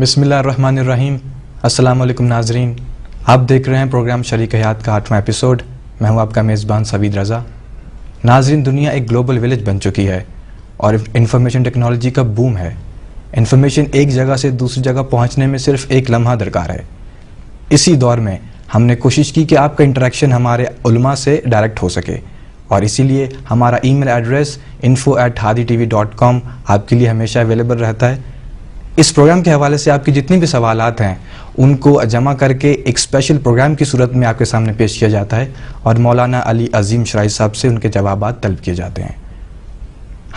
بسم اللہ الرحمن الرحیم. السلام علیکم ناظرین، آپ دیکھ رہے ہیں پروگرام شریک حیات کا 8واں ایپیسوڈ. میں ہوں آپ کا میزبان سعید رضا. ناظرین، دنیا ایک گلوبل ویلیج بن چکی ہے اور انفارمیشن ٹیکنالوجی کا بوم ہے. انفارمیشن ایک جگہ سے دوسری جگہ پہنچنے میں صرف ایک لمحہ درکار ہے. اسی دور میں ہم نے کوشش کی کہ آپ کا انٹریکشن ہمارے علماء سے ڈائریکٹ ہو سکے، اور اسی لیے ہمارا ای میل ایڈریس info@haditv.com آپ کے لیے ہمیشہ اویلیبل رہتا ہے. اس پروگرام کے حوالے سے آپ کی جتنی بھی سوالات ہیں ان کو جمع کر کے ایک اسپیشل پروگرام کی صورت میں آپ کے سامنے پیش کیا جاتا ہے اور مولانا علی عظیم شرائع صاحب سے ان کے جوابات طلب کیے جاتے ہیں.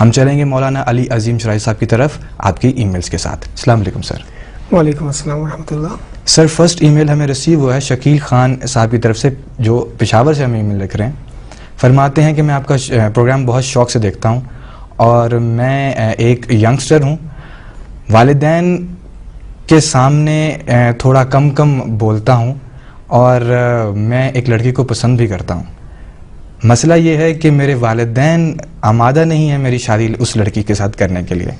ہم چلیں گے مولانا علی عظیم شرائع صاحب کی طرف آپ کی ای میلز کے ساتھ. السلام علیکم سر. وعلیکم السلام ورحمۃ اللہ. سر، فرسٹ ای میل ہمیں ریسیو ہوا ہے شکیل خان صاحب کی طرف سے، جو پشاور سے ہمیں ای میل لکھ رہے ہیں. فرماتے ہیں کہ میں آپ کا پروگرام بہت شوق سے دیکھتا ہوں اور میں ایک ینگسٹر ہوں. والدین کے سامنے تھوڑا کم بولتا ہوں اور میں ایک لڑکی کو پسند بھی کرتا ہوں. مسئلہ یہ ہے کہ میرے والدین آمادہ نہیں ہیں میری شادی اس لڑکی کے ساتھ کرنے کے لیے.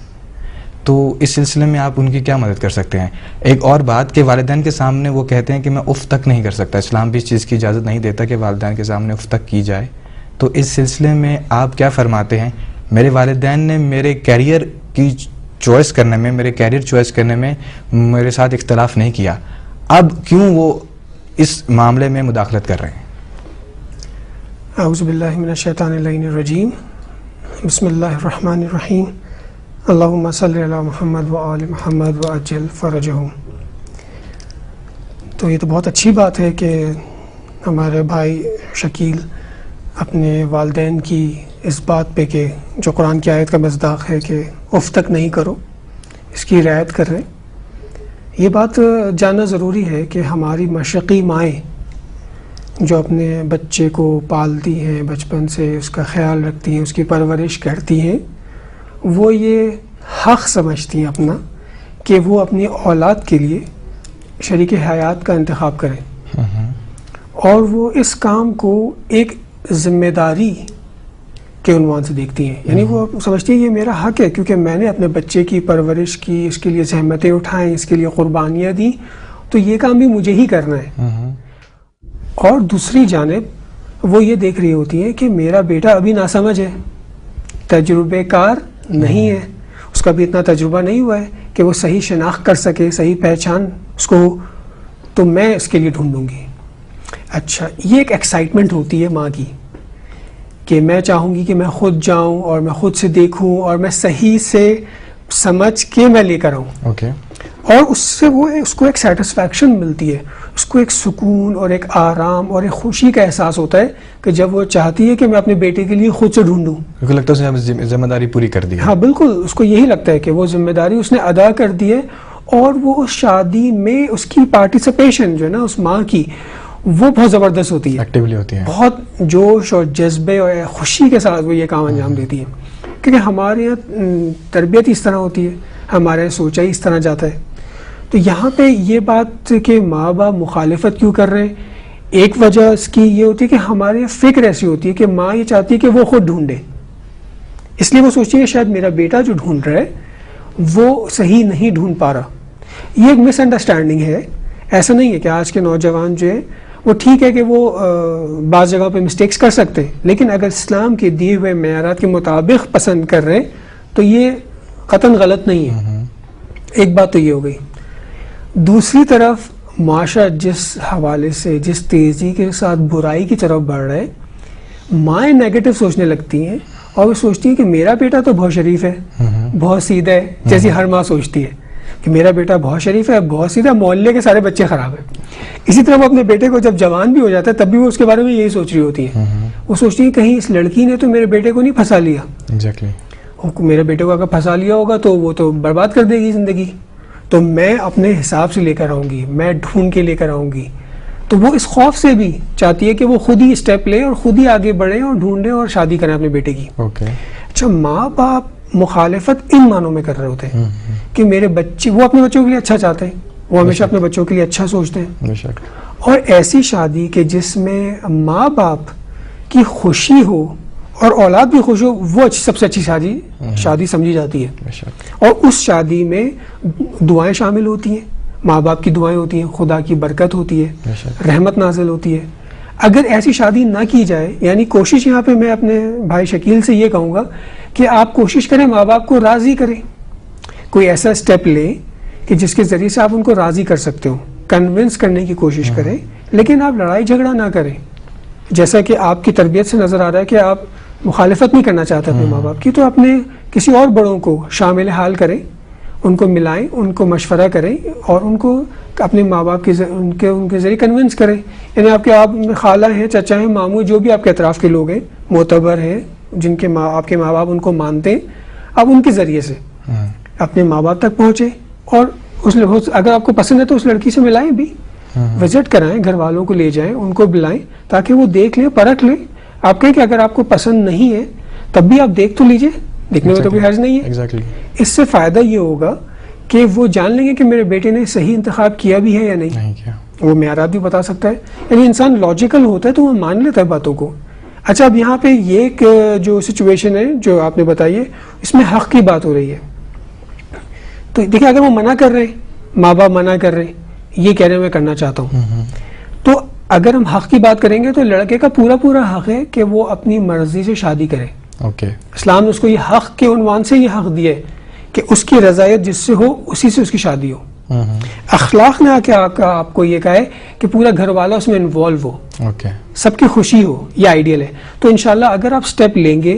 تو اس سلسلے میں آپ ان کی کیا مدد کر سکتے ہیں؟ ایک اور بات کہ والدین کے سامنے وہ کہتے ہیں کہ میں اف تک نہیں کر سکتا. اسلام بھی اس چیز کی اجازت نہیں دیتا کہ والدین کے سامنے اف تک کی جائے. تو اس سلسلے میں آپ کیا فرماتے ہیں؟ میرے والدین نے میرے کیریئر چوائس کرنے میں میرے ساتھ اختلاف نہیں کیا، اب کیوں وہ اس معاملے میں مداخلت کر رہے ہیں؟ اعوذ باللہ من الشیطان اللعین الرجیم. بسم اللہ الرحمن الرحیم. اللہم صلی علی محمد و آل محمد و عجل فرجہم. تو یہ تو بہت اچھی بات ہے کہ ہمارے بھائی شکیل اپنے والدین کی اس بات پہ کہ جو قرآن کی آیت کا مصداق ہے کہ اف تک نہیں کرو، اس کی رعایت کر رہے ہیں. یہ بات جاننا ضروری ہے کہ ہماری مشرقی مائیں جو اپنے بچے کو پالتی ہیں، بچپن سے اس کا خیال رکھتی ہیں، اس کی پرورش کرتی ہیں، وہ یہ حق سمجھتی ہیں اپنا کہ وہ اپنی اولاد کے لیے شریک حیات کا انتخاب کریں، اور وہ اس کام کو ایک ذمہ داری کے عنوان سے دیکھتی ہیں. یعنی وہ سمجھتی ہیں یہ میرا حق ہے کیونکہ میں نے اپنے بچے کی پرورش کی، اس کے لیے زحمتیں اٹھائیں، اس کے لیے قربانیاں دیں، تو یہ کام بھی مجھے ہی کرنا ہے. اور دوسری جانب وہ یہ دیکھ رہی ہوتی ہیں کہ میرا بیٹا ابھی ناسمجھ ہے، تجربے کار نہیں ہے، اس کا بھی اتنا تجربہ نہیں ہوا ہے کہ وہ صحیح شناخت کر سکے، صحیح پہچان اس کو ہو، تو میں اس کے لیے ڈھونڈوں گی. اچھا، یہ ایک ایکسائٹمنٹ ہوتی ہے ماں کی کہ میں چاہوں گی کہ میں خود جاؤں اور میں خود سے دیکھوں اور میں صحیح سے سمجھ کے میں لے کر آؤں. اور اس سے وہ اس کو ایک سیٹسفیکشن ملتی ہے، اس کو ایک سکون اور ایک آرام اور ایک خوشی کا احساس ہوتا ہے کہ جب وہ چاہتی ہے کہ میں اپنے بیٹے کے لیے خود سے ڈھونڈوں. لگتا ہے اس نے ذمہ داری پوری کر دی. ہاں بالکل، اس کو یہی لگتا ہے کہ وہ ذمہ داری اس نے ادا کر دی ہے، اور وہ اس شادی میں اس کی پارٹیسپیشن جو ہے نا اس ماں کی، وہ بہت زبردست ہوتی ہے، ایکٹیولی ہوتی ہے، بہت جوش اور جذبے اور خوشی کے ساتھ وہ یہ کام انجام دیتی ہے. کیونکہ ہمارے یہاں تربیت اس طرح ہوتی ہے، ہمارے یہاں سوچا ہی اس طرح جاتا ہے. تو یہاں پہ یہ بات کہ ماں باپ مخالفت کیوں کر رہے ہیں، ایک وجہ اس کی یہ ہوتی ہے کہ ہماری فکر ایسی ہوتی ہے کہ ماں یہ چاہتی ہے کہ وہ خود ڈھونڈے، اس لیے وہ سوچتی ہے کہ شاید میرا بیٹا جو ڈھونڈ رہا ہے وہ صحیح نہیں ڈھونڈ پا رہا. یہ ایک مس انڈرسٹینڈنگ ہے. ایسا نہیں ہے کہ آج کے نوجوان جو ہے وہ ٹھیک ہے کہ وہ بعض جگہ پہ مسٹیکس کر سکتے ہیں، لیکن اگر اسلام کے دیے ہوئے معیارات کے مطابق پسند کر رہے تو یہ قطعاً غلط نہیں ہے. ایک بات تو یہ ہو گئی. دوسری طرف معاشرہ جس حوالے سے، جس تیزی کے ساتھ برائی کی طرف بڑھ رہا ہے، مائیں نیگیٹو سوچنے لگتی ہیں اور وہ سوچتی ہیں کہ میرا بیٹا تو بہت شریف ہے، بہت سیدھا ہے، جیسی ہر ماں سوچتی ہے کہ میرا بیٹا بہت شریف ہے، بہت سیدھا، محلے کے سارے بچے خراب ہیں. اسی طرح وہ اپنے بیٹے کو جب جوان بھی ہو جاتا ہے تب بھی وہ اس کے بارے میں یہی سوچ رہی ہوتی ہے. وہ سوچتی ہے کہیں اس لڑکی نے تو میرے بیٹے کو نہیں پھنسا لیا. میرے بیٹے کو اگر پھنسا لیا ہوگا تو وہ تو برباد کر دے گی زندگی. تو میں اپنے حساب سے لے کر آؤں گی، میں ڈھونڈ کے لے کر آؤں گی. تو وہ اس خوف سے بھی چاہتی ہے کہ وہ خود ہی اسٹیپ لے اور خود ہی آگے بڑھے اور ڈھونڈے اور شادی کریں اپنے بیٹے کی. اچھا، ماں باپ مخالفت ان معنوں میں کر رہے ہوتے ہیں کہ میرے بچے، وہ اپنے بچوں کے لیے اچھا چاہتے ہیں، وہ ہمیشہ اپنے بچوں کے لیے اچھا سوچتے ہیں. اور ایسی شادی کہ جس میں ماں باپ کی خوشی ہو اور اولاد بھی خوش ہو، وہ سب سے اچھی شادی سمجھی جاتی ہے. اور اس شادی میں دعائیں شامل ہوتی ہیں، ماں باپ کی دعائیں ہوتی ہیں، خدا کی برکت ہوتی ہے، رحمت نازل ہوتی ہے. اگر ایسی شادی نہ کی جائے، یعنی کوشش یہاں پہ میں اپنے بھائی شکیل سے یہ کہوں گا کہ آپ کوشش کریں ماں باپ کو راضی کریں، کوئی ایسا اسٹیپ لیں کہ جس کے ذریعے سے آپ ان کو راضی کر سکتے ہو، کنونس کرنے کی کوشش کریں، لیکن آپ لڑائی جھگڑا نہ کریں. جیسا کہ آپ کی تربیت سے نظر آ رہا ہے کہ آپ مخالفت نہیں کرنا چاہتے اپنے ماں باپ کی، تو اپنے کسی اور بڑوں کو شامل حال کریں، ان کو ملائیں، ان کو مشورہ کریں اور ان کو اپنے ماں باپ کے ان کے ذریعے کنونس کریں. یعنی آپ کے خالہ ہیں، چچا ہیں، ماموں، جو بھی آپ کے اطراف کے لوگ ہیں، معتبر ہیں، جن کے آپ کے ماں باپ ان کو مانتے ہیں، آپ ان کے ذریعے سے اپنے ماں باپ تک پہنچیں اور اگر آپ کو پسند ہے تو اس لڑکی سے ملائیں بھی، وزٹ کرائیں، گھر والوں کو لے جائیں، ان کو بلائیں تاکہ وہ دیکھ لیں، پرکھ لیں. آپ کہیں کہ اگر آپ کو پسند نہیں ہے تب بھی آپ دیکھ تو لیجئے، دیکھنے میں تو کوئی حرج نہیں ہے. اس سے فائدہ یہ ہوگا کہ وہ جان لیں گے کہ میرے بیٹے نے صحیح انتخاب کیا بھی ہے یا نہیں. وہ معیارات بھی بتا سکتا ہے. یعنی انسان لاجیکل ہوتا ہے تو وہ مان لیتا ہے باتوں کو. اچھا، اب یہاں پہ یہ جو سچویشن ہے جو آپ نے بتائی ہے، اس میں حق کی بات ہو رہی ہے. تو دیکھیں، اگر وہ منع کر رہے ہیں، ماں باپ منع کر رہے ہیں، یہ کہہ رہے ہیں میں کرنا چاہتا ہوں، تو اگر ہم حق کی بات کریں گے تو لڑکے کا پورا حق ہے کہ وہ اپنی مرضی سے شادی کرے. اسلام نے اس کو یہ حق کے عنوان سے یہ حق دیا ہے کہ اس کی رضایت جس سے ہو اسی سے اس کی شادی ہو. اخلاق نے آپ کو یہ کہا ہے کہ پورا گھر والا اس میں انوالو ہو، سب کی خوشی ہو. یہ آئیڈیل ہے. تو انشاءاللہ اگر آپ سٹیپ لیں گے،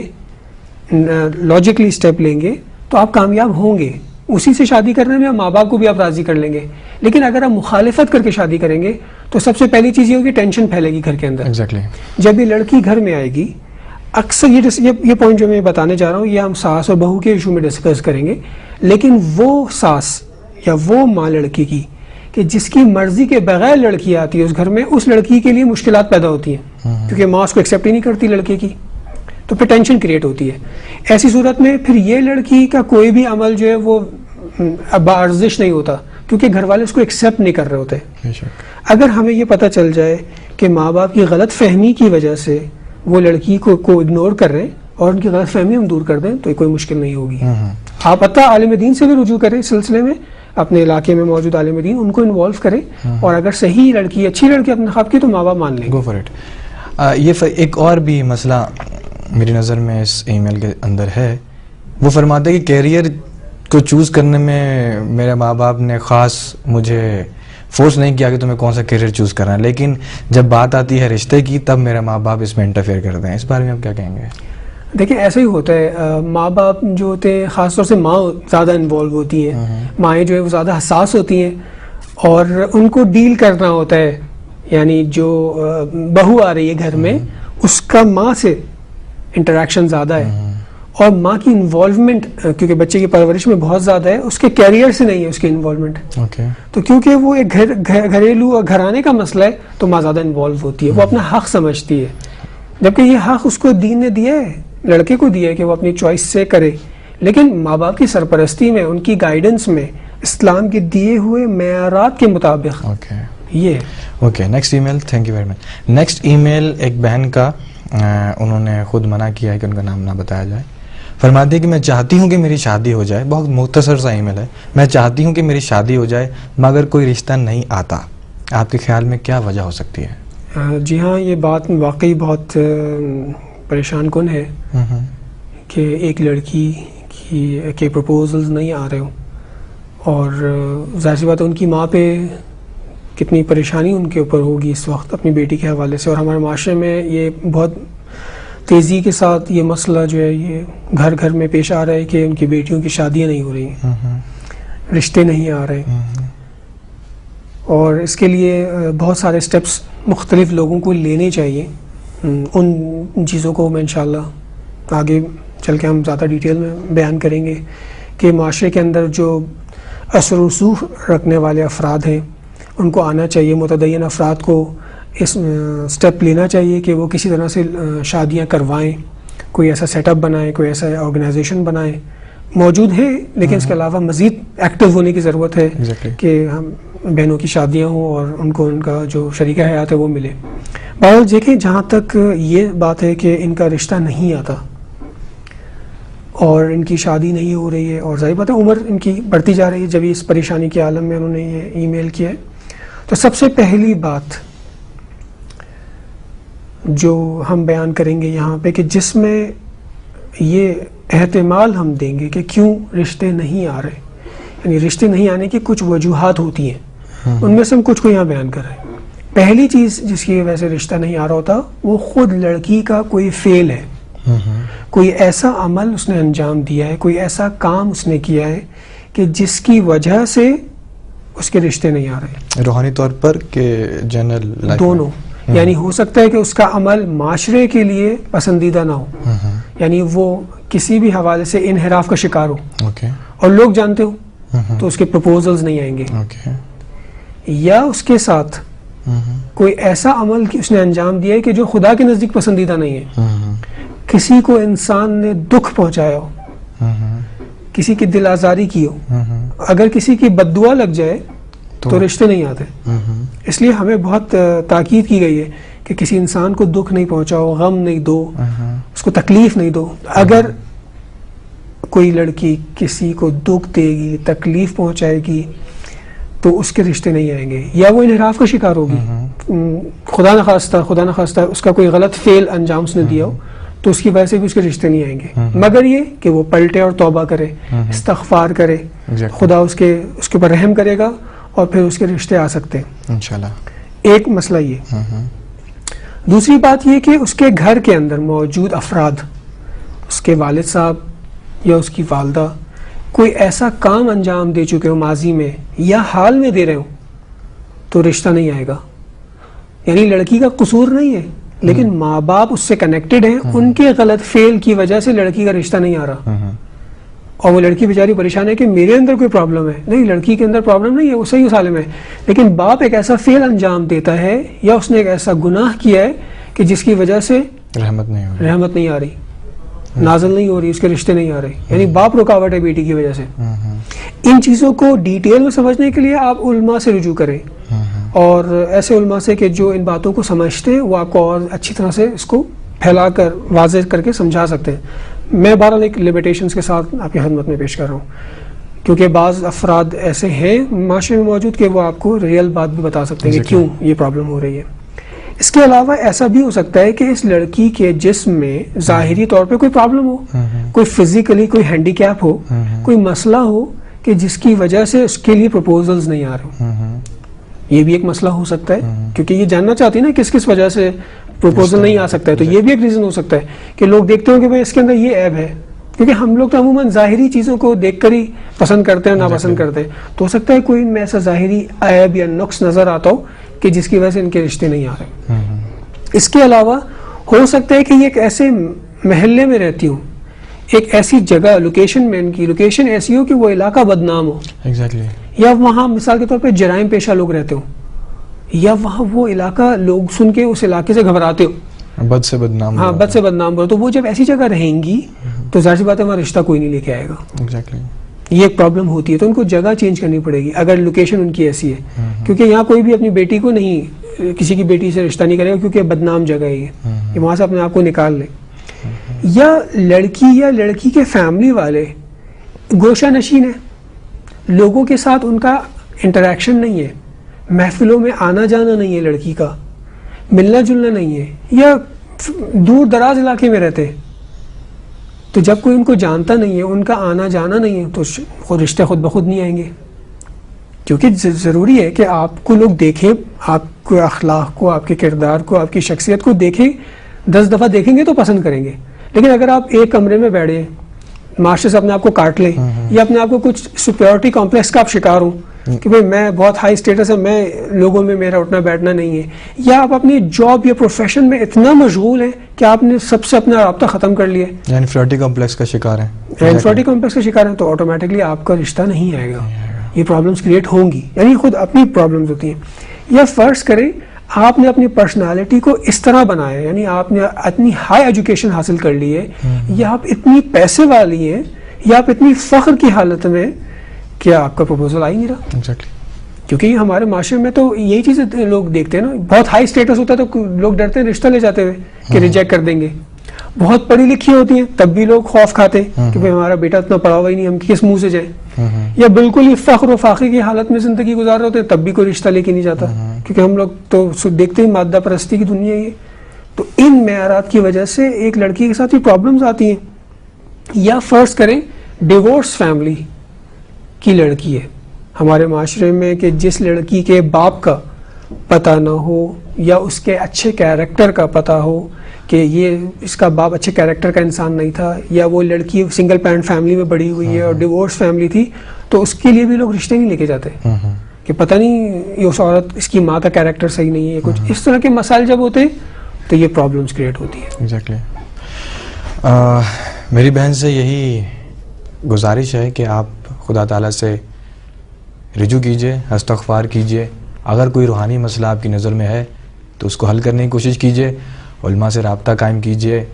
لاجیکلی سٹیپ لیں گے، تو آپ کامیاب ہوں گے. اسی سے شادی کرنے میں ماں باپ کو بھی آپ راضی کر لیں گے. لیکن اگر آپ مخالفت کر کے شادی کریں گے تو سب سے پہلی چیز یہ ہوگی ٹینشن پھیلے گی گھر کے اندر. جب یہ لڑکی گھر میں آئے گی، اکثر یہ پوائنٹ جو میں بتانے جا رہا ہوں یہ ہم ساس اور بہو کے ایشو میں ڈسکس کریں گے. لیکن وہ ساس یا وہ ماں لڑکی کی کہ جس کی مرضی کے بغیر لڑکی آتی ہے اس گھر میں، اس لڑکی کے لیے مشکلات پیدا ہوتی ہیں کیونکہ ماں اس کو ایکسیپٹ ہی نہیں کرتی لڑکے کی، تو پھر ٹینشن کریٹ ہوتی ہے. ایسی صورت میں پھر یہ لڑکی کا کوئی بھی عمل جو ہے وہ بارزش نہیں ہوتا کیونکہ گھر والے اس کو ایکسیپٹ نہیں کر رہے ہوتے. اگر ہمیں یہ پتہ چل جائے کہ ماں باپ کی غلط فہمی کی وجہ سے وہ لڑکی کو اگنور کر رہے ہیں اور ان کی غلط فہمی ہم دور کر دیں تو کوئی مشکل نہیں ہوگی. آپ عالم دین سے بھی رجوع کریں اس سلسلے میں، اپنے علاقے میں موجود عالم دین ان کو انوالو کریں، اور اگر صحیح لڑکی، اچھی لڑکی اپنے خواب کی تو ماں باپ مان لیں. Go for it. یہ ایک اور بھی مسئلہ میری نظر میں اس ای میل کے اندر ہے. وہ فرماتے ہیں کہ کیریئر کو چوز کرنے میں میرے ماں باپ نے خاص مجھے فورس نہیں کیا کہ تمہیں کون سا کیریئر چوز کرنا ہے، لیکن جب بات آتی ہے رشتے کی تب میرے ماں باپ اس میں انٹرفیئر کرتے ہیں. اس بارے میں آپ کیا کہیں گے؟ دیکھیں، ایسا ہی ہوتا ہے. ماں باپ جو ہوتے ہیں، خاص طور سے ماں زیادہ انوالو ہوتی ہیں، مائیں جو ہے وہ زیادہ حساس ہوتی ہیں اور ان کو ڈیل کرنا ہوتا ہے. یعنی جو بہو آ رہی ہے گھر میں، اس کا ماں سے انٹریکشن زیادہ ہے اور ماں کی انوالومنٹ کیونکہ بچے کی پرورش میں بہت زیادہ ہے، اس کے کیریئر سے نہیں ہے اس کی انوالومنٹ. تو کیونکہ وہ ایک گھریلو اور گھرانے کا مسئلہ ہے تو ماں زیادہ انوالو ہوتی ہے، وہ اپنا حق سمجھتی ہے. جبکہ یہ حق اس کو دین نے دیا ہے، لڑکے کو دیا ہے کہ وہ اپنی چوائس سے کرے، لیکن ماں باپ کی سرپرستی میں، ان کی گائیڈنس میں، اسلام کے دیے ہوئے معیارات کے مطابق. یہ okay. Next email. Thank you very much. Next email ایک بہن کا، انہوں نے خود منع کیا ہے کہ ان کا نام نہ بتایا جائے. فرماتی ہے کہ میں چاہتی ہوں کہ میری شادی ہو جائے. بہت مختصر سا ای میل ہے. میں چاہتی ہوں کہ میری شادی ہو جائے مگر کوئی رشتہ نہیں آتا. آپ کے خیال میں کیا وجہ ہو سکتی ہے؟ جی ہاں، یہ بات واقعی بہت پریشان کن ہے کہ ایک لڑکی کے پرپوزلز نہیں آ رہے ہوں، اور ظاہر سی بات ہے ان کی ماں پہ کتنی پریشانی ان کے اوپر ہوگی اس وقت اپنی بیٹی کے حوالے سے. اور ہمارے معاشرے میں یہ بہت تیزی کے ساتھ یہ مسئلہ جو ہے یہ گھر گھر میں پیش آ رہا ہے کہ ان کی بیٹیوں کی شادیاں نہیں ہو رہی ہیں، رشتے نہیں آ رہے. اور اس کے لیے بہت سارے سٹیپس مختلف لوگوں کو لینے چاہیے. ان چیزوں کو میں انشاءاللہ آگے چل کے ہم زیادہ ڈیٹیل میں بیان کریں گے کہ معاشرے کے اندر جو اثر و رسوخ رکھنے والے افراد ہیں ان کو آنا چاہیے، متدین افراد کو اس سٹیپ لینا چاہیے کہ وہ کسی طرح سے شادیاں کروائیں، کوئی ایسا سیٹ اپ بنائیں، کوئی ایسا آرگنائزیشن بنائیں. موجود ہے لیکن اس کے علاوہ مزید ایکٹیو ہونے کی ضرورت ہے کہ ہم بہنوں کی شادیاں ہوں اور ان کو ان کا جو شریک حیات ہے وہ ملے. بہرحال دیکھیں جہاں تک یہ بات ہے کہ ان کا رشتہ نہیں آتا اور ان کی شادی نہیں ہو رہی ہے، اور ظاہر بات ہے عمر ان کی بڑھتی جا رہی ہے، جب اس پریشانی کے عالم میں انہوں نے یہ ای میل کیا ہے، تو سب سے پہلی بات جو ہم بیان کریں گے یہاں پہ کہ جس میں یہ احتمال ہم دیں گے کہ کیوں رشتے نہیں آ رہے، یعنی رشتے نہیں آنے کی کچھ وجوہات ہوتی ہیں، ان میں سے ہم کچھ کو یہاں بیان کر رہے ہیں. پہلی چیز جس کی وجہ سے رشتہ نہیں آ رہا ہوتا وہ خود لڑکی کا کوئی فعل ہے، کوئی ایسا عمل اس نے انجام دیا ہے، کوئی ایسا کام اس نے کیا ہے کہ جس کی وجہ سے اس کے رشتے نہیں آ رہے. روحانی طور پر کہ جنرل دونوں، یعنی ہو سکتا ہے کہ اس کا عمل معاشرے کے لیے پسندیدہ نہ ہو، یعنی وہ کسی بھی حوالے سے انحراف کا شکار ہو اور لوگ جانتے ہو تو اس کے پروپوزلز نہیں آئیں گے، یا اس کے ساتھ کوئی ایسا عمل اس نے انجام دیا ہے کہ جو خدا کے نزدیک پسندیدہ نہیں ہے، کسی کو انسان نے دکھ پہنچایا ہو، کسی کی دل آزاری کی ہو، اگر کسی کی بد دعا لگ جائے تو رشتے نہیں آتے. اس لیے ہمیں بہت تاکید کی گئی ہے کہ کسی انسان کو دکھ نہیں پہنچاؤ، غم نہیں دو، اس کو تکلیف نہیں دو. اگر کوئی لڑکی کسی کو دکھ دے گی، تکلیف پہنچائے گی تو اس کے رشتے نہیں آئیں گے، یا وہ انحراف کا شکار ہوگی، خدا نخواستہ اس کا کوئی غلط فعل انجام اس نے دیا ہو تو اس کی وجہ سے بھی اس کے رشتے نہیں آئیں گے، مگر یہ کہ وہ پلٹے اور توبہ کرے، استغفار کرے، خدا اس کے اوپر رحم کرے گا اور پھر اس کے رشتے آ سکتے ہیں انشاءاللہ. ایک مسئلہ یہ. دوسری بات یہ کہ اس کے گھر کے اندر موجود افراد، اس کے والد صاحب یا اس کی والدہ کوئی ایسا کام انجام دے چکے ہو ماضی میں یا حال میں دے رہے ہو تو رشتہ نہیں آئے گا. یعنی لڑکی کا قصور نہیں ہے لیکن ماں باپ اس سے کنیکٹڈ ہیں، ان کے غلط فعل کی وجہ سے لڑکی کا رشتہ نہیں آ رہا، اور وہ لڑکی بیچاری پریشان ہے کہ میرے اندر کوئی پرابلم ہے. نہیں، لڑکی کے اندر پرابلم نہیں ہے، وہ صحیح سالم ہے، لیکن باپ ایک ایسا فعل انجام دیتا ہے یا اس نے ایک ایسا گناہ کیا ہے کہ جس کی وجہ سے رحمت نہیں آ رہی، نازل نہیں ہو رہی، اس کے رشتے نہیں آ رہے، یعنی باپ رکاوٹ ہے بیٹی کی وجہ سے. ان چیزوں کو ڈیٹیل میں سمجھنے کے لیے آپ علماء سے رجوع کریں، اور ایسے علماء سے کہ جو ان باتوں کو سمجھتے ہیں، وہ آپ کو اور اچھی طرح سے اس کو پھیلا کر واضح کر کے سمجھا سکتے ہیں. میں بہرحال ایک لمیٹیشنز کے ساتھ آپ کی خدمت میں پیش کر رہا ہوں، کیونکہ بعض افراد ایسے ہیں معاشرے میں موجود کہ وہ آپ کو ریئل بات بھی بتا سکتے ہیں کہ کیوں یہ پرابلم ہو رہی ہے. اس کے علاوہ ایسا بھی ہو سکتا ہے کہ اس لڑکی کے جسم میں ظاہری طور پہ کوئی پرابلم ہو، کوئی فزیکلی کوئی ہینڈی کیپ ہو، کوئی مسئلہ ہو کہ جس کی وجہ سے اس کے لیے پروپوزلز نہیں آ رہے. یہ بھی ایک مسئلہ ہو سکتا ہے، کیونکہ یہ جاننا چاہتی ہے نا کس کس وجہ سے پروپوزل نہیں آ سکتا ہے، تو یہ بھی ایک ریزن ہو سکتا ہے کہ لوگ دیکھتے ہوں کہ بھائی اس کے اندر یہ عیب ہے، کیونکہ ہم لوگ تو عموماً ظاہری چیزوں کو دیکھ کر ہی پسند کرتے ہیں ناپسند کرتے ہیں، تو ہو سکتا ہے کوئی ان میں ایسا ظاہری عیب یا نقص نظر آتا ہو کہ جس کی وجہ سے ان کے رشتے نہیں آ رہے. اس کے علاوہ ہو سکتا ہے کہ یہ ایک ایسے محلے میں رہتی ہوں، ایک ایسی جگہ لوکیشن میں ان کی لوکیشن ایسی ہو کہ وہ علاقہ بدنام ہو، یا وہاں مثال کے طور پہ جرائم پیشہ لوگ رہتے ہوں، یا وہاں وہ علاقہ لوگ سن کے اس علاقے سے گھبراتے ہو، بد سے بدنام ہو، تو وہ جب ایسی جگہ رہیں گی تو ظاہر سی بات ہے وہاں رشتہ کوئی نہیں لے کے آئے گا. یہ ایک پرابلم ہوتی ہے، تو ان کو جگہ چینج کرنی پڑے گی اگر لوکیشن ان کی ایسی ہے، کیونکہ یہاں کوئی بھی اپنی بیٹی کو نہیں، کسی کی بیٹی سے رشتہ نہیں کرے گا، کیونکہ بدنام جگہ ہے یہ وہاں سے اپنے آپ کو نکال لے. یا لڑکی کے فیملی والے گوشہ نشین ہیں، لوگوں کے ساتھ ان کا انٹریکشن نہیں ہے، محفلوں میں آنا جانا نہیں ہے، لڑکی کا ملنا جلنا نہیں ہے، یا دور دراز علاقے میں رہتے ہیں، تو جب کوئی ان کو جانتا نہیں ہے، ان کا آنا جانا نہیں ہے، تو رشتے خود بخود نہیں آئیں گے. کیونکہ ضروری ہے کہ آپ کو لوگ دیکھیں، آپ کے اخلاق کو، آپ کے کردار کو، آپ کی شخصیت کو دیکھیں، 10 دفعہ دیکھیں گے تو پسند کریں گے. لیکن اگر آپ ایک کمرے میں بیٹھے معاشرے سے اپنے آپ کو کاٹ لیں، یا اپنے آپ کو کچھ سپیورٹی کمپلیکس کا آپ شکار ہوں کہ بھئی میں بہت ہائی اسٹیٹس ہے، میں لوگوں میں میرا اٹھنا بیٹھنا نہیں ہے، یا آپ اپنی جاب یا پروفیشن میں اتنا مشغول ہیں کہ آپ نے سب سے اپنا رابطہ ختم کر لیا، یعنی انفیریٹی کمپلیکس کا شکار ہیں، انفیریٹی کمپلیکس کا شکار ہیں، تو آٹومیٹکلی آپ کا رشتہ نہیں آئے گا. یہ پرابلمس کریٹ ہوں گی، یعنی خود اپنی پرابلمس ہوتی ہیں. یا فرض کریں آپ نے اپنی پرسنالٹی کو اس طرح بنایا، یعنی آپ نے اتنی ہائی ایجوکیشن حاصل کر لی ہے، یا آپ اتنی پیسے والی ہیں، یا آپ اتنی فخر کی حالت میں کہ آپ کا پروپوزل آ ہی نہیں رہا. کیونکہ ہمارے معاشرے میں تو یہی چیزیں لوگ دیکھتے ہیں نا, بہت ہائی اسٹیٹس ہوتا ہے تو لوگ ڈرتے ہیں رشتہ لے جاتے ہوئے کہ ریجیکٹ کر دیں گے. بہت پڑھی لکھی ہوتی ہیں تب بھی لوگ خوف کھاتے ہیں کہ بھائی ہمارا بیٹا اتنا پڑھا ہوا ہی نہیں, ہم کس منہ سے جائیں. یا بالکل ہی فخر و فاخر کی حالت میں زندگی گزار رہے ہوتے ہیں تب بھی کوئی رشتہ لے کے نہیں جاتا, کیونکہ ہم لوگ تو دیکھتے ہیں مادہ پرستی کی دنیا یہ. تو ان معیارات کی وجہ سے ایک لڑکی کے ساتھ یہ پرابلمز آتی ہیں. یا فرض کریں ڈیورس فیملی کی لڑکی ہے ہمارے معاشرے میں, کہ جس لڑکی کے باپ کا پتہ نہ ہو یا اس کے اچھے کیریکٹر کا پتہ ہو کہ یہ اس کا باپ اچھے کیریکٹر کا انسان نہیں تھا, یا وہ لڑکی سنگل پیرنٹ فیملی میں بڑی ہوئی ہے اور ڈیورس فیملی تھی, تو اس کے لیے بھی لوگ رشتے نہیں لے کے جاتے کہ پتہ نہیں یہ اس عورت, اس کی ماں کا کیریکٹر صحیح نہیں ہے. کچھ اس طرح کے مسائل جب ہوتے ہیں تو یہ پرابلمس کریٹ ہوتی ہے. ایگزیکٹلی. میری بہن سے یہی گزارش ہے کہ آپ خدا تعالیٰ سے رجوع کیجئے, استغفار کیجئے. اگر کوئی روحانی مسئلہ آپ کی نظر میں ہے تو اس کو حل کرنے کی کوشش کیجئے, علماء سے رابطہ قائم کیجئے,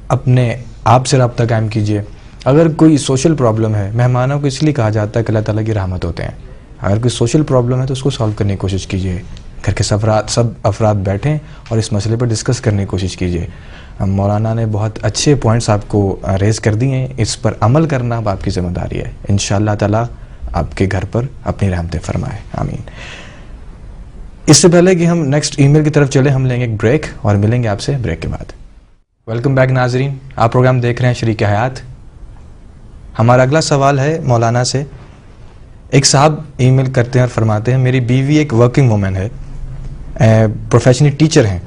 اپنے آپ سے رابطہ قائم کیجئے. اگر کوئی سوشل پرابلم ہے, مہمانوں کو اس لیے کہا جاتا ہے کہ اللہ تعالیٰ کی رحمت ہوتے ہیں, اگر کوئی سوشل پرابلم ہے تو اس کو سالو کرنے کی کوشش کیجئے. گھر کے سب افراد بیٹھیں اور اس مسئلے پر ڈسکس کرنے کی کوشش کیجئے. مولانا نے بہت اچھے پوائنٹس آپ کو ریز کر دیے ہیں, اس پر عمل کرنا اب آپ کی ذمہ داری ہے. انشاءاللہ تعالیٰ آپ کے گھر پر اپنی رحمتیں فرمائے, آمین. اس سے پہلے کہ ہم نیکسٹ ای میل کی طرف چلیں, ہم لیں گے ایک بریک اور ملیں گے آپ سے بریک کے بعد. ویلکم بیک ناظرین, آپ پروگرام دیکھ رہے ہیں شریک حیات. ہمارا اگلا سوال ہے مولانا سے. ایک صاحب ای میل کرتے ہیں اور فرماتے ہیں میری بیوی ایک ورکنگ وومن ہے, پروفیشنلی ٹیچر ہیں,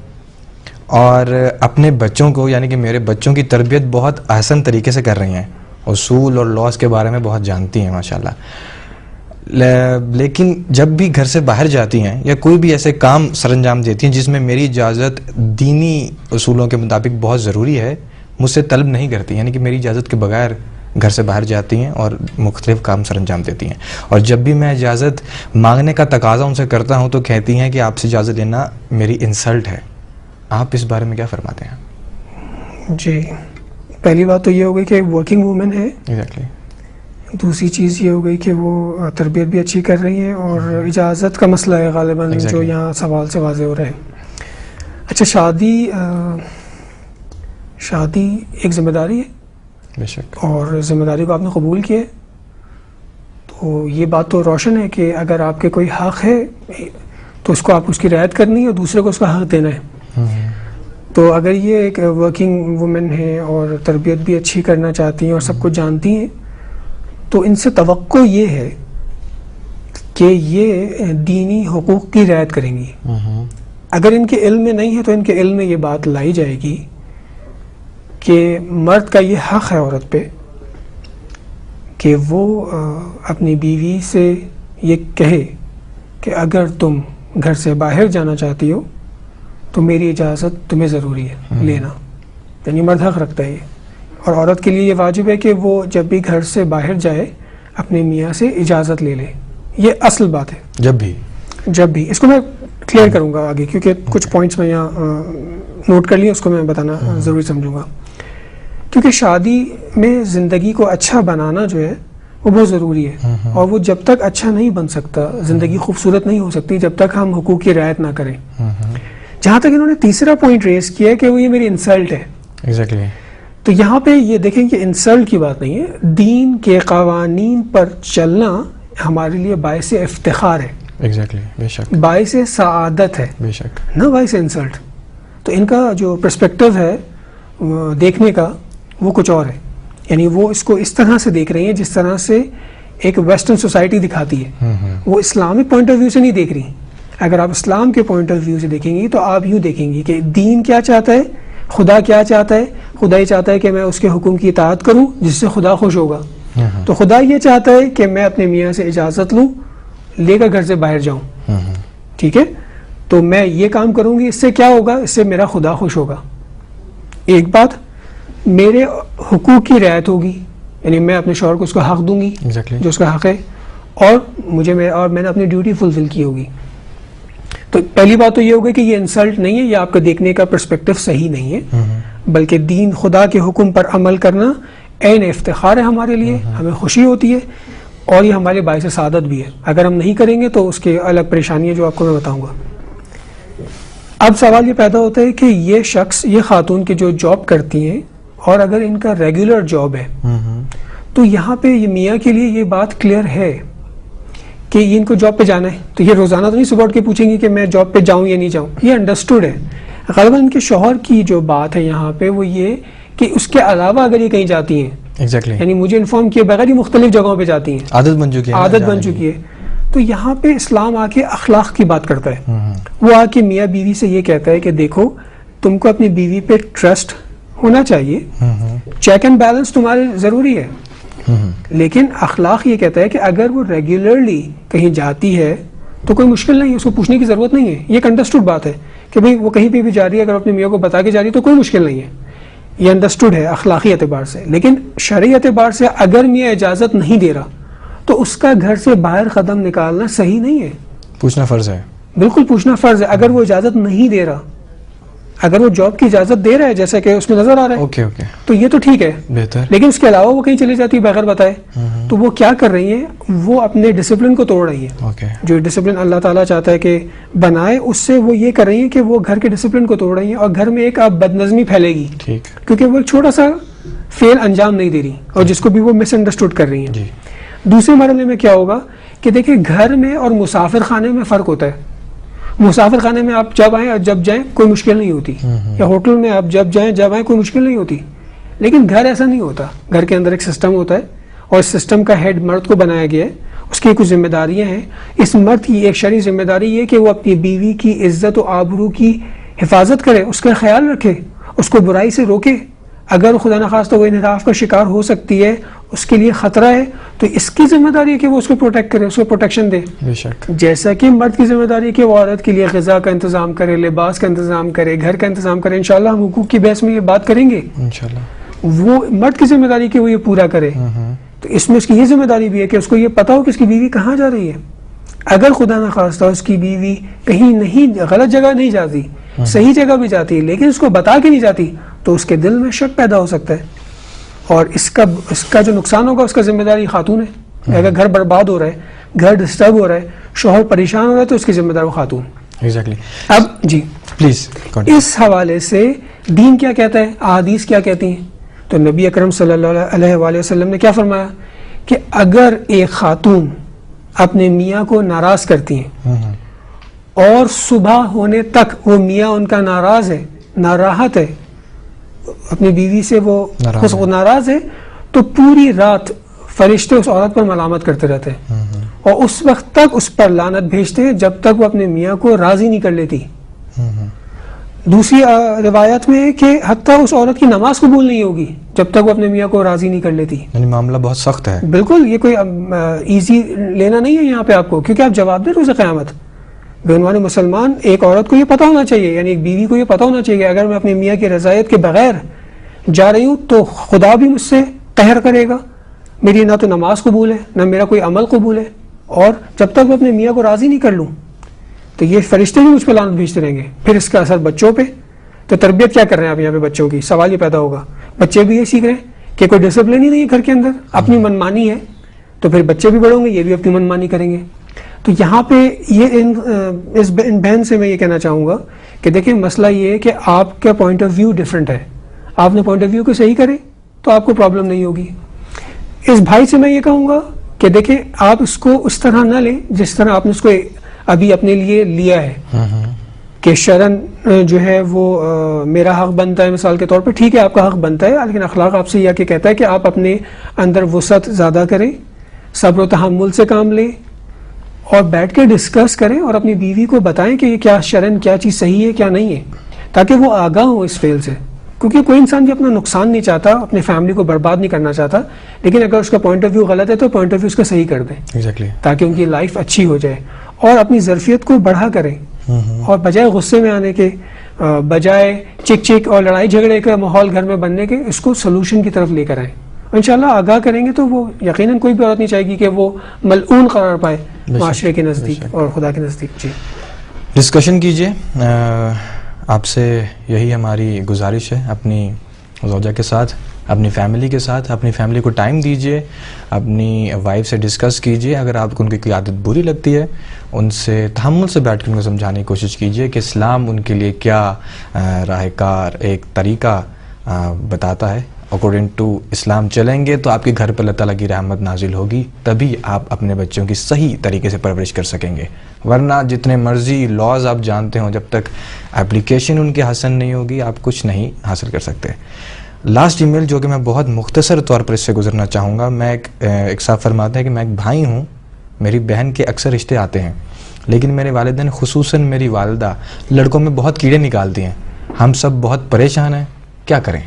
اور اپنے بچوں کو یعنی کہ میرے بچوں کی تربیت بہت احسن طریقے سے کر رہی ہیں, اصول اور لاز کے بارے میں بہت جانتی ہیں ماشاءاللہ. لیکن جب بھی گھر سے باہر جاتی ہیں یا کوئی بھی ایسے کام سر انجام دیتی ہیں جس میں میری اجازت دینی اصولوں کے مطابق بہت ضروری ہے, مجھ سے طلب نہیں کرتی, یعنی کہ میری اجازت کے بغیر گھر سے باہر جاتی ہیں اور مختلف کام سر انجام دیتی ہیں. اور جب بھی میں اجازت مانگنے کا تقاضا ان سے کرتا ہوں تو کہتی ہیں کہ آپ سے اجازت لینا میری انسلٹ ہے. آپ اس بارے میں کیا فرماتے ہیں؟ جی, پہلی بات تو یہ ہو گئی کہ ورکنگ وومن ہے. ایگزیکٹلی. دوسری چیز یہ ہو گئی کہ وہ تربیت بھی اچھی کر رہی ہے, اور اجازت کا مسئلہ ہے غالباً جو یہاں سوال سے واضح ہو رہا ہے. اچھا, شادی ایک ذمہ داری ہے, بے شک, اور ذمہ داری کو آپ نے قبول کیا, تو یہ بات تو روشن ہے کہ اگر آپ کے کوئی حق ہے تو اس کو آپ اس کی رعایت کرنی ہے اور دوسرے کو اس کا حق دینا ہے. تو اگر یہ ایک ورکنگ وومن ہے اور تربیت بھی اچھی کرنا چاہتی ہیں اور سب کچھ جانتی ہیں, تو ان سے توقع یہ ہے کہ یہ دینی حقوق کی رعایت کریں گی. اگر ان کے علم میں نہیں ہے تو ان کے علم میں یہ بات لائی جائے گی کہ مرد کا یہ حق ہے عورت پہ کہ وہ اپنی بیوی سے یہ کہے کہ اگر تم گھر سے باہر جانا چاہتی ہو تو میری اجازت تمہیں ضروری ہے لینا. یعنی مرد حق رکھتا ہے یہ, اور عورت کے لیے یہ واجب ہے کہ وہ جب بھی گھر سے باہر جائے اپنے میاں سے اجازت لے لے. یہ اصل بات ہے. جب بھی اس کو میں کلیئر کروں گا آگے, کیونکہ کچھ پوائنٹس میں یہاں نوٹ کر لیے, اس کو میں بتانا ضروری سمجھوں گا. کیونکہ شادی میں زندگی کو اچھا بنانا جو ہے وہ بہت ضروری ہے, اور وہ جب تک اچھا نہیں بن سکتا, زندگی خوبصورت نہیں ہو سکتی جب تک ہم حقوق کی رعایت نہ کریں. جہاں تک انہوں نے تیسرا پوائنٹ ریز کیا ہے کہ وہ یہ میری انسلٹ ہے. ایگزیکٹلی. تو یہاں پہ یہ دیکھیں کہ انسلٹ کی بات نہیں ہے, دین کے قوانین پر چلنا ہمارے لیے باعث افتخار ہے. ایگزیکٹلی, بے شک, باعث سعادت ہے, بے شک, نہ باعث انسلٹ. تو ان کا جو پرسپیکٹو ہے دیکھنے کا وہ کچھ اور ہے. یعنی وہ اس کو اس طرح سے دیکھ رہی ہیں جس طرح سے ایک ویسٹرن سوسائٹی دکھاتی ہے. وہ اسلامک پوائنٹ آف ویو سے نہیں دیکھ رہی. اگر آپ اسلام کے پوائنٹ آف ویو سے دیکھیں گی تو آپ یوں دیکھیں گی کہ دین کیا چاہتا ہے, خدا کیا چاہتا ہے. خدا یہ چاہتا ہے کہ میں اس کے حکم کی اطاعت کروں جس سے خدا خوش ہوگا. تو خدا یہ چاہتا ہے کہ میں اپنے میاں سے اجازت لوں, لے کر گھر سے باہر جاؤں. ٹھیک ہے, تو میں یہ کام کروں گی, اس سے کیا ہوگا, اس سے میرا خدا خوش ہوگا. ایک بات, میرے حقوق کی رعایت ہوگی, یعنی میں اپنے شوہر کو اس کا حق دوں گی جو اس کا حق ہے, اور میں نے اپنی ڈیوٹی فلفل کی ہوگی. تو پہلی بات تو یہ ہوگی کہ یہ انسلٹ نہیں ہے, یہ آپ کا دیکھنے کا پرسپیکٹو صحیح نہیں ہے, بلکہ دین خدا کے حکم پر عمل کرنا عین افتخار ہے ہمارے لیے, ہمیں خوشی ہوتی ہے. اور یہ ہمارے باعث سعادت بھی ہے. اگر ہم نہیں کریں گے تو اس کے الگ پریشانیاں جو آپ کو میں بتاؤں گا. اب سوال یہ پیدا ہوتا ہے کہ یہ شخص, یہ خاتون کی جو جاب کرتی ہیں اور اگر ان کا ریگولر جاب ہے تو یہاں پہ یہ میاں کے لیے یہ بات کلیئر ہے کہ ان کو جاب پہ جانا ہے, تو یہ روزانہ تو نہیں صبح اٹھ کے پوچھیں گی کہ میں جاب پہ جاؤں یا نہیں جاؤں, یہ انڈرسٹوڈ ہے. غالباً ان کے شوہر کی جو بات ہے یہاں پہ وہ یہ کہ اس کے علاوہ اگر یہ کہیں جاتی ہیں, یعنی مجھے انفارم کیے بغیر ہی مختلف جگہوں پہ جاتی ہیں, عادت بن چکی ہے, تو یہاں پہ اسلام آ کے اخلاق کی بات کرتا ہے. وہ آ کے میاں بیوی سے یہ کہتا ہے کہ دیکھو تم کو اپنی بیوی پہ ٹرسٹ ہونا چاہیے, چیک اینڈ بیلنس تمہارے ضروری ہے, لیکن اخلاق یہ کہتا ہے کہ اگر وہ ریگولرلی کہیں جاتی ہے تو کوئی مشکل نہیں ہے, اس کو پوچھنے کی ضرورت نہیں ہے. یہ ایک انڈرسٹوڈ بات ہے کہ بھئی وہ کہیں پہ بھی جا رہی ہے, اگر اپنے میاں کو بتا کے جا رہی ہے تو کوئی مشکل نہیں ہے, یہ انڈرسٹوڈ ہے اخلاقی اعتبار سے. لیکن شرعی اعتبار سے اگر میاں اجازت نہیں دے رہا تو اس کا گھر سے باہر قدم نکالنا صحیح نہیں ہے, پوچھنا فرض ہے, بالکل پوچھنا فرض ہے. اگر وہ اجازت نہیں دے رہا, اگر وہ جاب کی اجازت دے رہا ہے جیسا کہ اس میں نظر آ رہا ہے تو یہ تو ٹھیک ہے, بہتر. لیکن اس کے علاوہ وہ کہیں چلی جاتی ہے بغیر بتائے, تو وہ کیا کر رہی ہیں, وہ اپنے ڈسپلن کو توڑ رہی ہے. جو ڈسپلن اللہ تعالیٰ چاہتا ہے کہ بنائے, اس سے وہ یہ کر رہی ہیں کہ وہ گھر کے ڈسپلن کو توڑ رہی ہیں, اور گھر میں ایک اب بدنظمی پھیلے گی کیونکہ وہ ایک چھوٹا سا فیل انجام نہیں دے رہی, اور جس کو بھی وہ مس انڈرسٹوڈ کر رہی ہیں. دوسرے مرحلے میں کیا ہوگا کہ دیکھیں گھر میں اور مسافر خانے میں فرق ہوتا ہے. مسافر خانے میں آپ جب آئیں اور جب جائیں کوئی مشکل نہیں ہوتی, یا ہوٹل میں آپ جب جائیں جب آئیں کوئی مشکل نہیں ہوتی. لیکن گھر ایسا نہیں ہوتا, گھر کے اندر ایک سسٹم ہوتا ہے, اور اس سسٹم کا ہیڈ مرد کو بنایا گیا ہے, اس کی کچھ ذمہ داریاں ہیں. اس مرد کی ایک شرعی ذمہ داری یہ کہ وہ اپنی بیوی کی عزت و آبرو کی حفاظت کرے, اس کا خیال رکھے, اس کو برائی سے روکے. اگر خدا نخواستہ وہ انحراف کا شکار ہو سکتی ہے, اس کے لیے خطرہ ہے, تو اس کی ذمہ داری ہے کہ وہ اس کو پروٹیکٹ کرے, اس کو پروٹیکشن دے. جیسا کہ مرد کی ذمہ داری ہے کہ وہ عورت کے لیے غذا کا انتظام کرے, لباس کا انتظام کرے, گھر کا انتظام کرے. انشاءاللہ ہم حقوق کی بحث میں یہ بات کریں گے. وہ مرد کی ذمہ داری کہ وہ یہ پورا کرے. تو اس میں اس کی یہ ذمہ داری بھی ہے کہ اس کو یہ پتا ہو کہ اس کی بیوی کہاں جا رہی ہے. اگر خدا نخواستہ اس کی بیوی کہیں نہیں, غلط جگہ نہیں جاتی, صحیح جگہ بھی جاتی ہے, لیکن اس کو بتا کے نہیں جاتی, تو اس کے دل میں شک پیدا ہو سکتا ہے, اور اس کا جو نقصان ہوگا اس کا ذمہ داری خاتون ہے. اگر گھر برباد ہو رہا ہے, گھر ڈسٹرب ہو رہا ہے, شوہر پریشان ہو رہا ہے, تو اس کی ذمہ دار وہ خاتون. اب جی پلیز اس حوالے سے دین کیا کہتا ہے, احادیث کیا کہتی ہیں. تو نبی اکرم صلی اللہ علیہ وآلہ وسلم نے کیا فرمایا کہ اگر ایک خاتون اپنے میاں کو ناراض کرتی ہیں اور صبح ہونے تک وہ میاں ان کا ناراض ہے, ناراحت ہے, اپنی بیوی سے وہ ناراض ہے, تو پوری رات فرشتے اس عورت پر ملامت کرتے رہتے ہیں, اور اس وقت تک اس پر لعنت بھیجتے ہیں جب تک وہ اپنے میاں کو راضی نہیں کر لیتی. دوسری روایت میں ہے کہ حتیٰ اس عورت کی نماز قبول نہیں ہوگی جب تک وہ اپنے میاں کو راضی نہیں کر لیتی. یعنی معاملہ بہت سخت ہے. بالکل, یہ کوئی ایزی لینا نہیں ہے یہاں پہ آپ کو, کیونکہ آپ جواب دیں روز قیامت. بےعنوان مسلمان ایک عورت کو یہ پتا ہونا چاہیے, یعنی ایک بیوی کو یہ پتا ہونا چاہیے کہ اگر میں اپنی میاں کی رضایت کے بغیر جا رہی ہوں تو خدا بھی مجھ سے قہر کرے گا, میری نہ تو نماز قبول ہے نہ میرا کوئی عمل قبول ہے, اور جب تک میں اپنے میاں کو راضی نہیں کر لوں تو یہ فرشتے بھی مجھ پہ لعنت بھیجتے رہیں گے. پھر اس کا اثر بچوں پہ. تو تربیت کیا کر رہے ہیں آپ یہاں پہ بچوں کی؟ سوال یہ پیدا ہوگا, بچے بھی یہ سیکھ رہے ہیں کہ کوئی ڈسپلن ہی نہیں ہے گھر کے اندر, اپنی منمانی ہے, تو پھر بچے بھی بڑے ہوں گے, یہ بھی اپنی منمانی کریں گے. تو یہاں پہ یہ اس بہن سے میں یہ کہنا چاہوں گا کہ دیکھیں مسئلہ یہ ہے کہ آپ کا پوائنٹ آف ویو ڈفرینٹ ہے. آپ نے پوائنٹ آف ویو کو صحیح کرے تو آپ کو پرابلم نہیں ہوگی. اس بھائی سے میں یہ کہوں گا کہ دیکھیں آپ اس کو اس طرح نہ لیں جس طرح آپ نے اس کو ابھی اپنے لیے لیا ہے کہ شرن جو ہے وہ میرا حق بنتا ہے. مثال کے طور پر ٹھیک ہے آپ کا حق بنتا ہے, لیکن اخلاق آپ سے یہ کہ کہتا ہے کہ آپ اپنے اندر وسعت زیادہ کریں, صبر و تحمل سے کام لیں, اور بیٹھ کے ڈسکس کریں, اور اپنی بیوی کو بتائیں کہ یہ کیا شرن کیا چیز صحیح ہے کیا نہیں ہے, تاکہ وہ آگاہ ہو اس فیل سے. کیونکہ کوئی انسان بھی اپنا نقصان نہیں چاہتا, اپنے فیملی کو برباد نہیں کرنا چاہتا, لیکن اگر اس کا پوائنٹ آف ویو غلط ہے تو پوائنٹ آف ویو اس کا صحیح کر دیں تاکہ ان کی لائف اچھی ہو جائے, اور اپنی ظرفیت کو بڑھا کریں, اور بجائے غصے میں آنے کے, بجائے چک چک اور لڑائی جھگڑے کا ماحول گھر میں بننے کے, اس کو سلوشن کی طرف لے کر آئیں. انشاءاللہ آگاہ کریں گے تو وہ یقیناً کوئی بھی عورت نہیں چاہے گی کہ وہ ملعون قرار پائے معاشرے کے نزدیک اور خدا کے نزدیک. جی ڈسکشن کیجئے, آپ سے یہی ہماری گزارش ہے اپنی زوجہ کے ساتھ. اپنی فیملی کے ساتھ اپنی فیملی کو ٹائم دیجیے, اپنی وائف سے ڈسکس کیجیے, اگر آپ کو ان کی کوئی عادت بری لگتی ہے ان سے تحمل سے بیٹھ کر ان کو سمجھانے کی کوشش کیجیے کہ اسلام ان کے لیے کیا راہ کار ایک طریقہ بتاتا ہے. اکارڈنگ ٹو اسلام چلیں گے تو آپ کے گھر پہ اللہ تعالیٰ کی رحمت نازل ہوگی, تبھی آپ اپنے بچوں کی صحیح طریقے سے پرورش کر سکیں گے. ورنہ جتنے مرضی لاز آپ جانتے ہوں, جب تک اپلیکیشن ان کی حسن نہیں ہوگی آپ کچھ نہیں حاصل کر سکتے. لاسٹ ای میل جو کہ میں بہت مختصر طور پر اس سے گزرنا چاہوں گا. میں ایک صاحب فرماتے ہیں کہ میں ایک بھائی ہوں, میری بہن کے اکثر رشتے آتے ہیں, لیکن میرے والدین خصوصاً میری والدہ لڑکوں میں بہت کیڑے نکالتی ہیں. ہم سب بہت پریشان ہیں, کیا کریں؟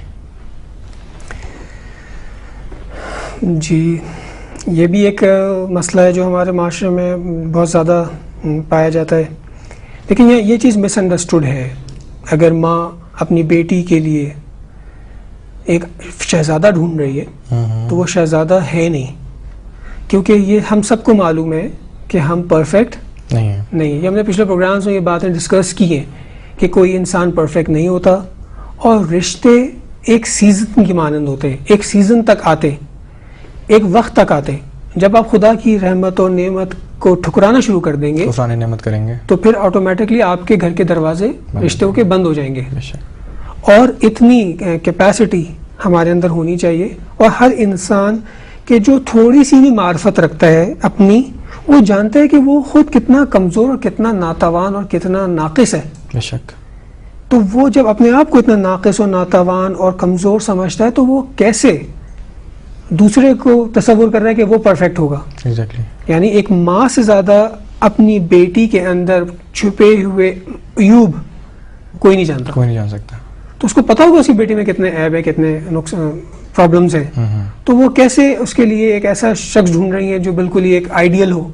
جی, یہ بھی ایک مسئلہ ہے جو ہمارے معاشرے میں بہت زیادہ پایا جاتا ہے. لیکن یہ چیز مس انڈرسٹوڈ ہے. اگر ماں اپنی بیٹی کے لیے ایک شہزادہ ڈھونڈ رہی ہے تو وہ شہزادہ ہے نہیں, کیونکہ یہ ہم سب کو معلوم ہے کہ ہم پرفیکٹ نہیں. یہ ہم نے پچھلے پروگرامز میں یہ باتیں ڈسکس کی ہیں کہ کوئی انسان پرفیکٹ نہیں ہوتا, اور رشتے ایک سیزن کی مانند ہوتے ہیں, ایک سیزن تک آتے, ایک وقت تک آتے. جب آپ خدا کی رحمت اور نعمت کو ٹھکرانا شروع کر دیں گے, نعمت کریں گے, تو پھر آٹومیٹکلی آپ کے گھر کے دروازے رشتوں کے بند ہو جائیں گے. اور اتنی کیپیسٹی ہمارے اندر ہونی چاہیے, اور ہر انسان کہ جو تھوڑی سی بھی معرفت رکھتا ہے اپنی, وہ جانتا ہے کہ وہ خود کتنا کمزور اور کتنا ناتوان اور کتنا ناقص ہے. بے شک. تو وہ جب اپنے آپ کو اتنا ناقص اور ناتوان اور کمزور سمجھتا ہے تو وہ کیسے دوسرے کو تصور کر رہا ہے کہ وہ پرفیکٹ ہوگا. یعنی ایک ماں سے زیادہ اپنی بیٹی کے اندر چھپے ہوئے عیوب کوئی نہیں جانتا, کوئی نہیں جان سکتا. تو اس کو پتا ہوگا اس کی بیٹی میں کتنے عیب ہیں, کتنے پرابلمز ہیں, تو وہ کیسے اس کے لیے ایک ایسا شخص ڈھونڈ رہی ہے جو بالکل ہی ایک آئیڈیل ہو.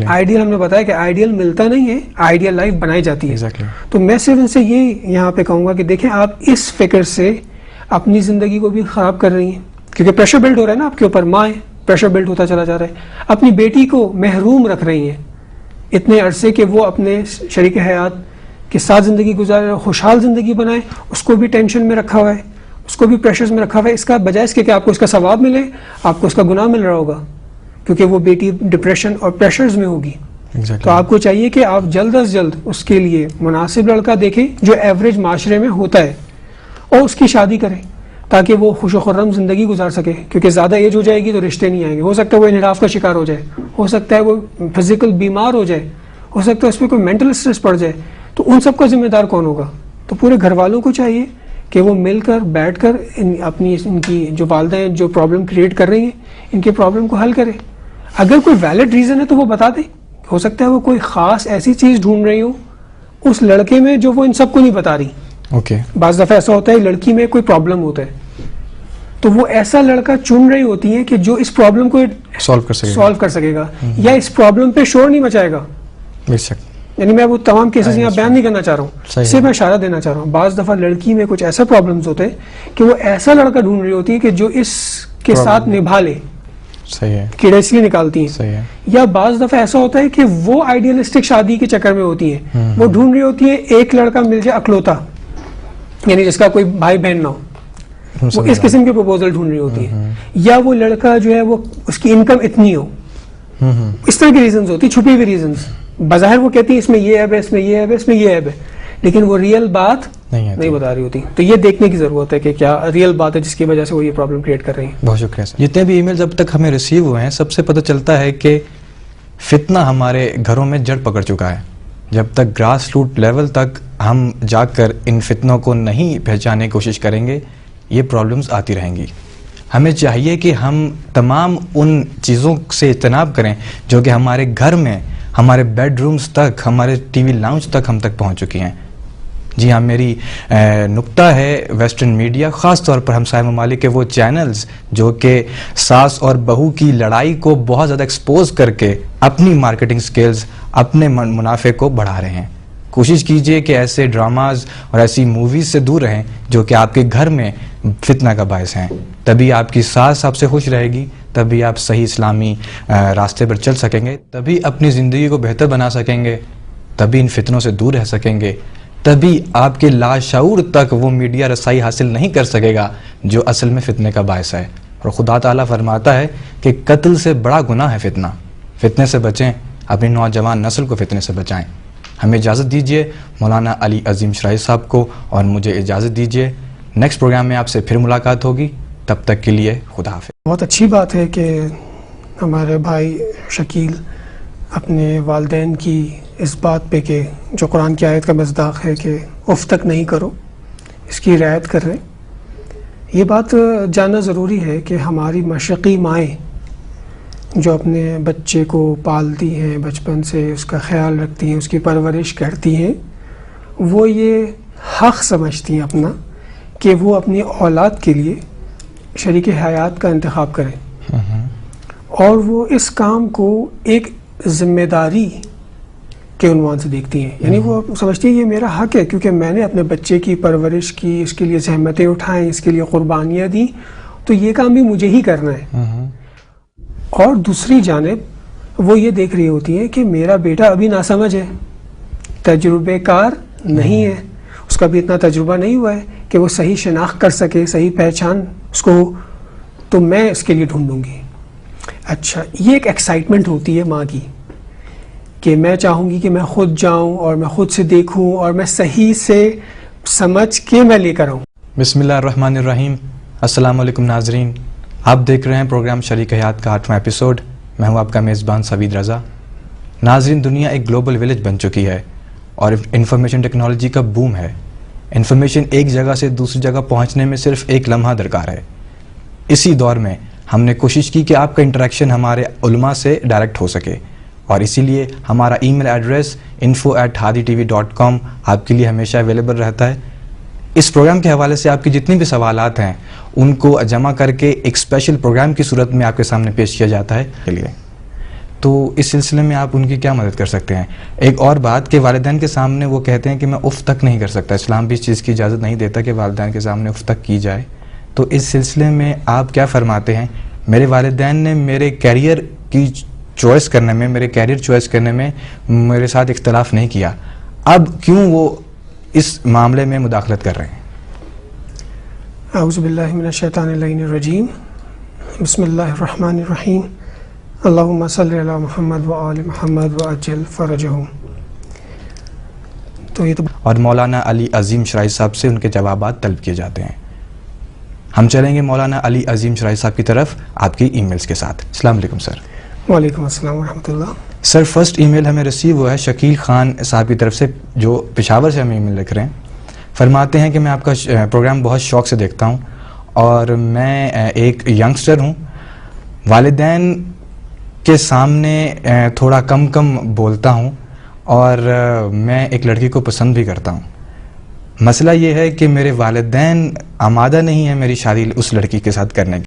آئیڈیل ہم نے بتایا کہ آئیڈیل ملتا نہیں ہے, آئیڈیل لائف بنائی جاتی ہے. تو میں صرف ان سے یہ یہاں پہ کہوں گا کہ دیکھیں آپ اس فکر سے اپنی زندگی کو بھی خراب کر رہی ہیں, کیونکہ پریشر بلڈ ہو رہا ہے نا آپ کے اوپر. ماں ہے, پریشر بلڈ ہوتا چلا جا رہا ہے. اپنی بیٹی کو محروم رکھ رہی ہیں اتنے عرصے کہ وہ اپنے شریک حیات کے ساتھ زندگی گزارے, خوشحال زندگی بنائے. اس کو بھی ٹینشن میں رکھا ہوا ہے, اس کو بھی پریشرز میں رکھا ہوا ہے. اس کا بجائے اس کے کہ آپ کو اس کا ثواب ملے, آپ کو اس کا گناہ مل رہا ہوگا, کیونکہ وہ بیٹی ڈپریشن اور پریشرز میں ہوگی. تو آپ کو چاہیے کہ آپ جلد از جلد اس کے لیے مناسب لڑکا دیکھیں جو ایوریج معاشرے میں ہوتا ہے, اور اس کی شادی کریں تاکہ وہ خوش و خرم زندگی گزار سکے. کیونکہ زیادہ ایج ہو جائے گی تو رشتے نہیں آئیں گے. ہو سکتا ہے وہ انحراف کا شکار ہو جائے, ہو سکتا ہے وہ فزیکل بیمار ہو جائے, ہو سکتا ہے اس پہ کوئی مینٹل اسٹریس پڑ جائے. تو ان سب کا ذمہ دار کون ہوگا؟ تو پورے گھر والوں کو چاہیے کہ وہ مل کر بیٹھ کر ان کی جو والدین جو پرابلم کریٹ کر رہی ہیں ان کے پرابلم کو حل کریں. اگر کوئی ویلڈ ریزن ہے تو وہ بتا دیں. ہو سکتا ہے وہ کوئی خاص ایسی چیز ڈھونڈ رہی ہو اس لڑکے میں جو وہ ان سب کو نہیں بتا رہی. بعض دفعہ ایسا ہوتا ہے لڑکی میں کوئی پرابلم ہوتا ہے تو وہ ایسا لڑکا چن رہی ہوتی ہے کہ جو اس پرابلم کو سالو کر سکے گا یا اس پرابلم پہ شور نہیں مچائے گا. یعنی میں وہ تمام کیسز یہاں بیان نہیں کرنا چاہ رہا ہوں, صرف میں اشارہ دینا چاہ رہا ہوں. بعض دفعہ لڑکی میں کچھ ایسا پرابلمز ہوتے ہیں کہ وہ ایسا لڑکا ڈھونڈ رہی ہوتی ہے کہ جو اس کے ساتھ نبھا لے, کیڑے اس لیے نکالتی ہیں. یا بعض دفعہ ایسا ہوتا ہے کہ وہ آئیڈیلسٹک شادی کے چکر میں ہوتی ہیں, وہ ڈھونڈ رہی ہوتی ہے ایک لڑکا مل جائے اکلوتا, یعنی جس کا کوئی بھائی بہن نہ ہو, وہ اس قسم کے پروپوزل ڈھونڈ رہی ہوتی ہے. یا وہ لڑکا جو ہے وہ اس کی انکم اتنی ہو, اس طرح کی ریزنز ہوتی, چھپی ہوئی ریزنز. بظاہر وہ کہتی ہے اس میں یہ ایب ہے, اس میں یہ ایب ہے, اس میں یہ ایب ہے, لیکن وہ ریئل بات نہیں بتا رہی ہوتی. تو یہ دیکھنے کی ضرورت ہے کہ کیا ریئل بات ہے جس کی وجہ سے وہ یہ پرابلم کریٹ کر رہی ہیں. بہت شکریہ سر. جتنے بھی ای میلز اب تک ہمیں ریسیو ہوئے ہیں سب سے پتہ چلتا ہے کہ فتنہ ہمارے گھروں میں جڑ پکڑ چکا ہے. جب تک گراس روٹ لیول تک ہم جا کر ان فتنوں کو نہیں پہچاننے کی کوشش کریں گے یہ پرابلمز آتی رہیں گی. ہمیں چاہیے کہ ہم تمام ان چیزوں سے اجتناب کریں جو کہ ہمارے گھر میں, ہمارے بیڈ رومز تک, ہمارے ٹی وی لاؤنج تک ہم تک پہنچ چکی ہیں. جی ہاں, میری نقطہ ہے ویسٹرن میڈیا, خاص طور پر ہمسائے ممالک کے وہ چینلز جو کہ ساس اور بہو کی لڑائی کو بہت زیادہ ایکسپوز کر کے اپنی مارکیٹنگ سکلز, اپنے منافع کو بڑھا رہے ہیں. کوشش کیجئے کہ ایسے ڈراماز اور ایسی موویز سے دور رہیں جو کہ آپ کے گھر میں فتنہ کا باعث ہیں. تبھی آپ کی ساس آپ سے خوش رہے گی, تبھی آپ صحیح اسلامی راستے پر چل سکیں گے, تبھی اپنی زندگی کو بہتر بنا سکیں گے, تبھی ان فتنوں سے دور رہ سکیں گے, تبھی آپ کے لاشعور تک وہ میڈیا رسائی حاصل نہیں کر سکے گا جو اصل میں فتنے کا باعث ہے. اور خدا تعالیٰ فرماتا ہے کہ قتل سے بڑا گناہ ہے فتنہ. فتنے سے بچیں، اپنی نوجوان نسل کو فتنے سے بچائیں. ہمیں اجازت دیجیے مولانا علی عظیم شرائع صاحب کو، اور مجھے اجازت دیجیے. نیکسٹ پروگرام میں آپ سے پھر ملاقات ہوگی، تب تک کے لیے خدا حافظ. بہت اچھی بات ہے کہ ہمارے بھائی شکیل اپنے والدین کی اس بات پہ کہ جو قرآن کی آیت کا مصداق ہے کہ اف تک نہیں کرو، اس کی رعایت کر رہے ہیں. یہ بات جاننا ضروری ہے کہ ہماری مشرقی مائیں جو اپنے بچے کو پالتی ہیں، بچپن سے اس کا خیال رکھتی ہیں، اس کی پرورش کرتی ہیں، وہ یہ حق سمجھتی ہیں اپنا کہ وہ اپنی اولاد کے لیے شریک حیات کا انتخاب کریں، اور وہ اس کام کو ایک ذمہ داری کے عنوان سے دیکھتی ہیں. یعنی وہ سمجھتی ہیں یہ میرا حق ہے کیونکہ میں نے اپنے بچے کی پرورش کی، اس کے لیے زحمتیں اٹھائیں، اس کے لیے قربانیاں دیں، تو یہ کام بھی مجھے ہی کرنا ہے. اور دوسری جانب وہ یہ دیکھ رہی ہوتی ہیں کہ میرا بیٹا ابھی ناسمجھ ہے، تجربے کار نہیں ہے، اس کا بھی اتنا تجربہ نہیں ہوا ہے کہ وہ صحیح شناخت کر سکے، صحیح پہچان اس کو ہو، تو میں اس کے لیے ڈھونڈوں گی. اچھا، یہ ایک ایکسائٹمنٹ ہوتی ہے ماں کی کہ میں چاہوں گی کہ میں خود جاؤں اور میں خود سے دیکھوں اور میں صحیح سے سمجھ کے میں لے کر آؤں. بسم اللہ الرحمن الرحیم. السلام علیکم ناظرین، آپ دیکھ رہے ہیں پروگرام شریک حیات کا 8واں ایپیسوڈ. میں ہوں آپ کا میزبان سعید رضا. ناظرین، دنیا ایک گلوبل ولیج بن چکی ہے اور انفارمیشن ٹیکنالوجی کا بوم ہے. انفارمیشن ایک جگہ سے دوسری جگہ پہنچنے میں صرف ایک لمحہ درکار ہے. اسی دور میں ہم نے کوشش کی کہ آپ کا انٹریکشن ہمارے علماء سے ڈائریکٹ ہو سکے، اور اسی لیے ہمارا ای میل ایڈریس info@haditv.com آپ کے لیے ہمیشہ اویلیبل رہتا ہے. اس پروگرام کے حوالے سے آپ کی جتنی بھی سوالات ہیں ان کو جمع کر کے ایک اسپیشل پروگرام کی صورت میں آپ کے سامنے پیش کیا جاتا ہے کے لیے. تو اس سلسلے میں آپ ان کی کیا مدد کر سکتے ہیں؟ ایک اور بات کہ والدین کے سامنے وہ کہتے ہیں کہ میں اف تک نہیں کر سکتا، اسلام بھی اس چیز کی اجازت نہیں دیتا کہ والدین کے سامنے اف تک کی جائے. تو اس سلسلے میں آپ کیا فرماتے ہیں؟ میرے والدین نے میرے کیریئر کی چوائس کرنے میں، میرے کیریئر چوائس کرنے میں میرے ساتھ اختلاف نہیں کیا، اب کیوں وہ اس معاملے میں مداخلت کر رہے ہیں؟ اعوذ باللہ من الشیطان اللعین الرجیم. بسم اللہ الرحمن الرحیم. اللہم صلی علی محمد و آل محمد و عجل فرجہم. تو یہ اور مولانا علی عظیم شرائع صاحب سے ان کے جوابات طلب کیے جاتے ہیں. ہم چلیں گے مولانا علی عظیم شرائع صاحب کی طرف آپ کی ای میلز کے ساتھ. السلام علیکم سر. وعلیکم السلام ورحمۃ اللہ. سر، فرسٹ ای میل ہمیں ریسیو ہوا ہے شکیل خان صاحب کی طرف سے، جو پشاور سے ہمیں ای میل لکھ رہے ہیں. فرماتے ہیں کہ میں آپ کا پروگرام بہت شوق سے دیکھتا ہوں، اور میں ایک ینگسٹر ہوں. والدین کے سامنے تھوڑا کم بولتا ہوں، اور میں ایک لڑکی کو پسند بھی کرتا ہوں. مسئلہ یہ ہے کہ میرے والدین آمادہ نہیں ہیں میری شادی اس لڑکی کے ساتھ کرنے کی.